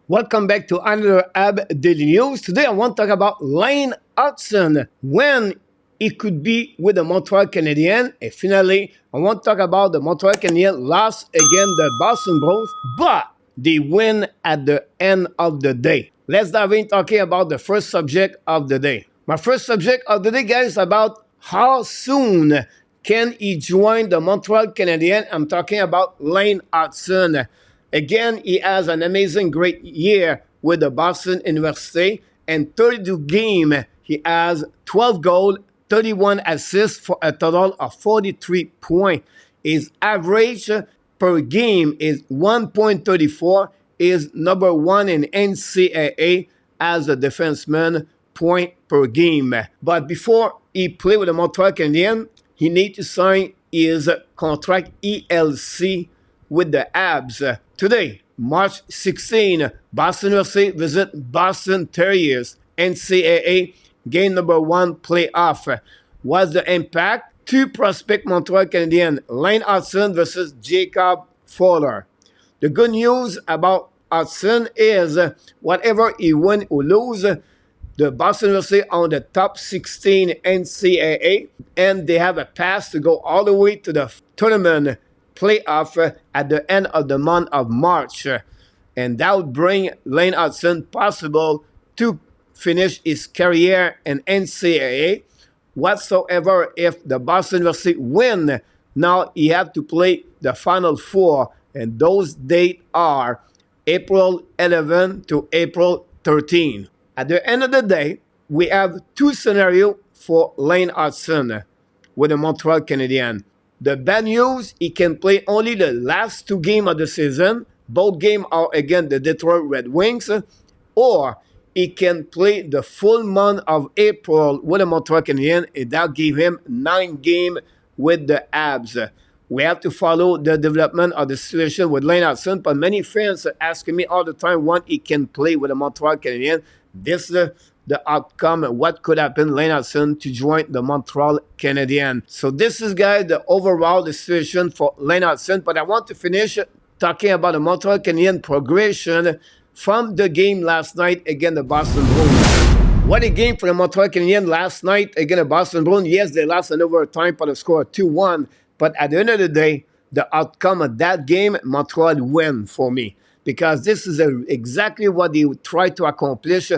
Welcome back to another Habs Daily News. Today I want to talk about Lane Hutson when he could be with the Montreal Canadiens. And finally, I want to talk about the Montreal Canadiens lost against the Boston Bruins, but they win at the end of the day. Let's dive in talking about the first subject of the day. My first subject of the day, guys, is about how soon can he join the Montreal Canadiens. I'm talking about Lane Hutson. Again, he has an amazing, great year with the Boston University. And 32 games, he has 12 goals, 31 assists for a total of 43 points. His average per game is 1.34. Is number one in NCAA as a defenseman, point per game. But before he played with the Montreal Canadiens, he needs to sign his contract ELC with the Habs. Today, March 16, Boston University visit Boston Terriers NCAA game number 1 playoff. What's the impact? Two prospect Montreal Canadiens, Lane Hutson versus Jacob Fowler. The good news about Hutson is whatever he win or lose, the Boston University on the top 16 NCAA, and they have a pass to go all the way to the tournament playoff at the end of the month of March. And that would bring Lane Hutson possible to finish his career in NCAA. Whatsoever, if the Boston University win, now he have to play the Final Four, and those dates are April 11 to April 13. At the end of the day, we have two scenarios for Lane Hutson with the Montreal Canadiens. The bad news, he can play only the last two games of the season. Both games are against the Detroit Red Wings. Or he can play the full month of April with the Montreal Canadiens, and that give him 9 games with the Habs. We have to follow the development of the situation with Lane Hutson, but many fans are asking me all the time when he can play with the Montreal Canadiens. This is the outcome, what could happen, Lane Hutson to join the Montreal Canadiens. So this is, guys, the overall situation for Lane Hutson. But I want to finish talking about the Montreal Canadiens progression from the game last night against the Boston Bruins. What a game for the Montreal Canadiens last night against the Boston Bruins. Yes, they lost in overtime by the score of 2-1. But at the end of the day, the outcome of that game, Montreal win for me. Because this is exactly what they try to accomplish.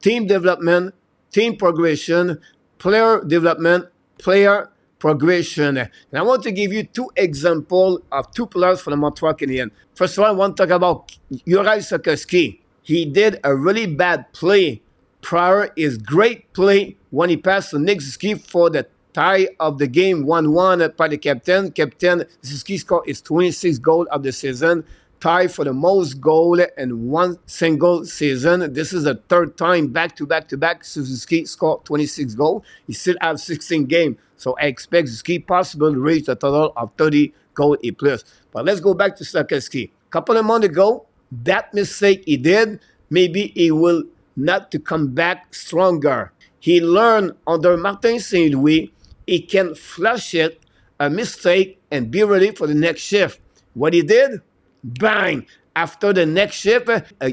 Team development, team progression, player development, player progression. And I want to give you two examples of two players for the Montreal Canadiens. First of all, I want to talk about Juraj Slavkovsky. He did a really bad play prior his great play when he passed to Nick Suzuki for the tie of the game 1-1 by the captain. Captain Suzuki scored his 26th goal of the season. Tie for the most goal in one single season. This is the third time back-to-back Suzuki scored 26 goals. He still has 16 games. So I expect Suzuki possibly to reach a total of 30 goals a plus. But let's go back to Slavkovsky. A couple of months ago, that mistake he did, maybe he will not to come back stronger. He learned under Martin St. Louis, he can flush it, a mistake, and be ready for the next shift. What he did? Bang! After the next shift,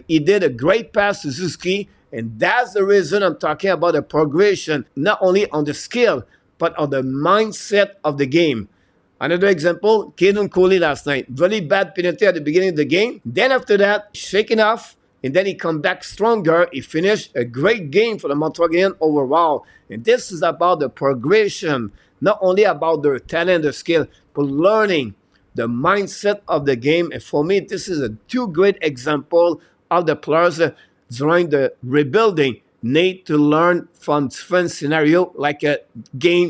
he did a great pass to Suzuki, and that's the reason I'm talking about the progression, not only on the skill, but on the mindset of the game. Another example, Caden Coley last night. Very bad penalty at the beginning of the game. Then after that, shaking off, and then he come back stronger. He finished a great game for the Montreal Canadiens overall. And this is about the progression, not only about their talent, their skill, but learning the mindset of the game. And for me, this is a two great example of the players during the rebuilding need to learn from different scenario, like a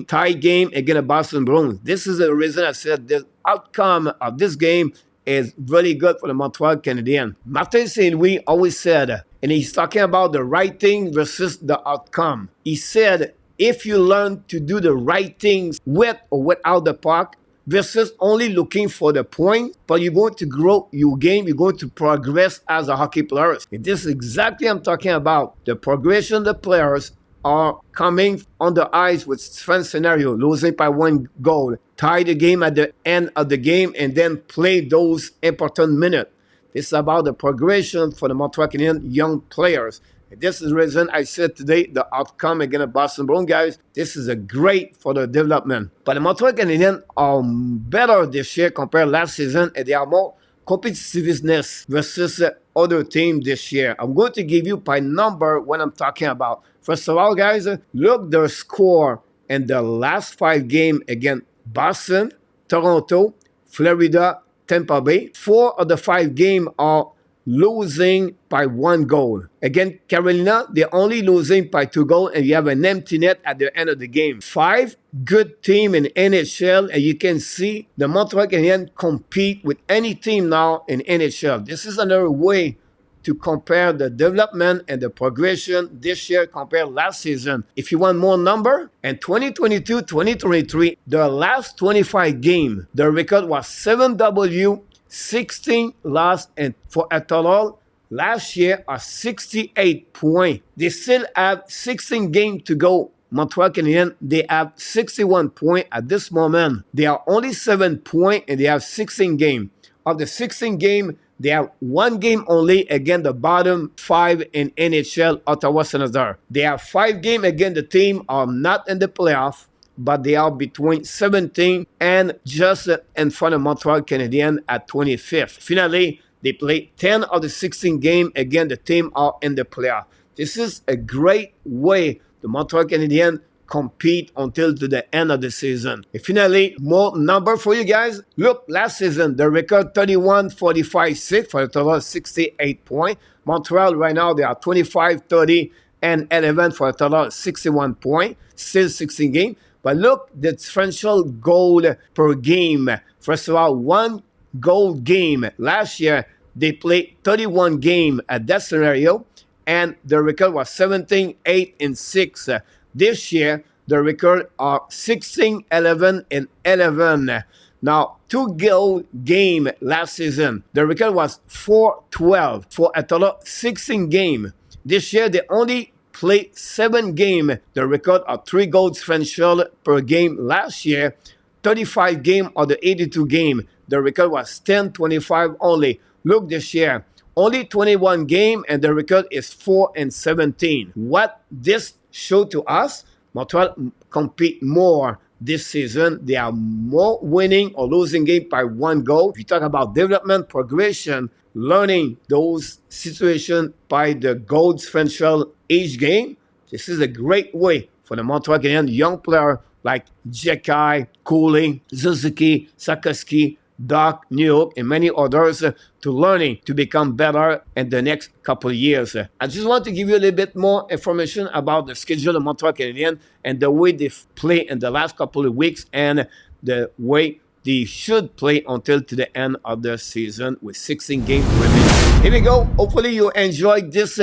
tie game against the Boston Bruins. This is the reason I said the outcome of this game is really good for the Montreal Canadiens. Martin St. Louis always said, and he's talking about the right thing versus the outcome. He said, if you learn to do the right things with or without the puck, versus only looking for the point, but you're going to grow your game, you're going to progress as a hockey player. And this is exactly what I'm talking about. The progression of the players are coming on the ice with different scenario, losing by 1 goal, tie the game at the end of the game, and then play those important minutes. This is about the progression for the Montreal Canadiens young players. And this is the reason I said today the outcome against the Boston Bruins, guys. This is a great for the development. But the Montreal Canadiens are better this year compared to last season, and they are more competitiveness versus other team this year. I'm going to give you by number what I'm talking about. First of all, guys, look their score in the last 5 games against Boston, Toronto, Florida, Tampa Bay. 4 of the 5 games are losing by 1 goal. Again, Carolina, they're only losing by 2 goals, and you have an empty net at the end of the game. 5 good team in NHL, and you can see the Montreal Canadiens compete with any team now in NHL. This is another way to compare the development and the progression this year compared to last season. If you want more number, in 2022-2023, the last 25 games, the record was 7W, 16 lost, and for a total last year are 68 points. They still have 16 games to go. Montreal Canadiens, they have 61 points at this moment. They are only 7 points and they have 16 games. Of the 16 games, they have 1 game only against the bottom 5 in NHL, Ottawa Senators. They have 5 games against the team are not in the playoff, but they are between 17 and just in front of Montreal Canadiens at 25th. Finally, they play 10 of the 16 games against the team are in the playoff. This is a great way the Montreal Canadiens compete until to the end of the season. And finally, more number for you guys. Look, last season, the record 31-45-6 for a total of 68 points. Montreal right now, they are 25-30 and 11 for a total of 61 points. Still 16 games. But look, the differential goal per game. First of all, 1 goal game. Last year, they played 31 games at that scenario, and the record was 17, 8, and 6. This year, the record are 16, 11, and 11. Now, 2 goal game last season. The record was 4-12 for a total of 16 games. This year, they only played 7 games. The record of 3 goals differential per game last year. 35 games of the 82 games. The record was 10-25 only. Look this year, only 21 games, and the record is 4-17. What this show to us, Montreal compete more this season. They are more winning or losing game by 1 goal. If you talk about development, progression, learning those situations by the goal differential each game, this is a great way for the Montreal Canadiens young player like Jekai, Cooley, Suzuki, Sakoski, Doc, New York, and many others to learning to become better in the next couple of years. I just want to give you a little bit more information about the schedule of Montreal Canadiens and the way they play in the last couple of weeks and the way they should play until to the end of the season with 16 games remaining. Here we go. Hopefully you enjoyed this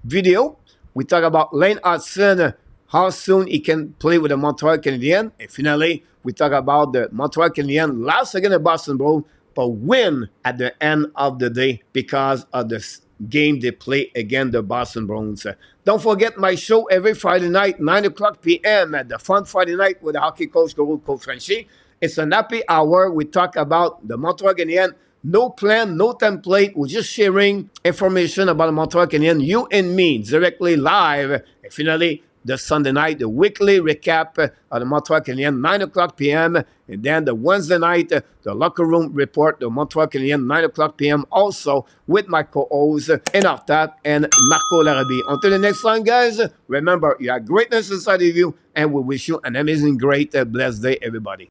video. We talk about Lane Hutson, how soon he can play with the Montreal Canadiens. And finally, we talk about the Montreal Canadiens lost against the Boston Bruins, but win at the end of the day because of the game they play against the Boston Bruins. Don't forget my show every Friday night, 9 o'clock p.m. at the Fun Friday Night with the hockey coach, Coach Frenchy. It's an happy hour. We talk about the Montreal Canadiens. No plan, no template. We're just sharing information about the Montreal Canadiens, you and me, directly live. And finally, the Sunday night, the weekly recap of the Montreal Canadiens, 9 o'clock p.m. And then the Wednesday night, the locker room report, the Montreal Canadiens, 9 o'clock p.m. also with my co-hosts, Enartat and Marco Larabie. Until the next time, guys, remember, you have greatness inside of you, and we wish you an amazing, great, blessed day, everybody.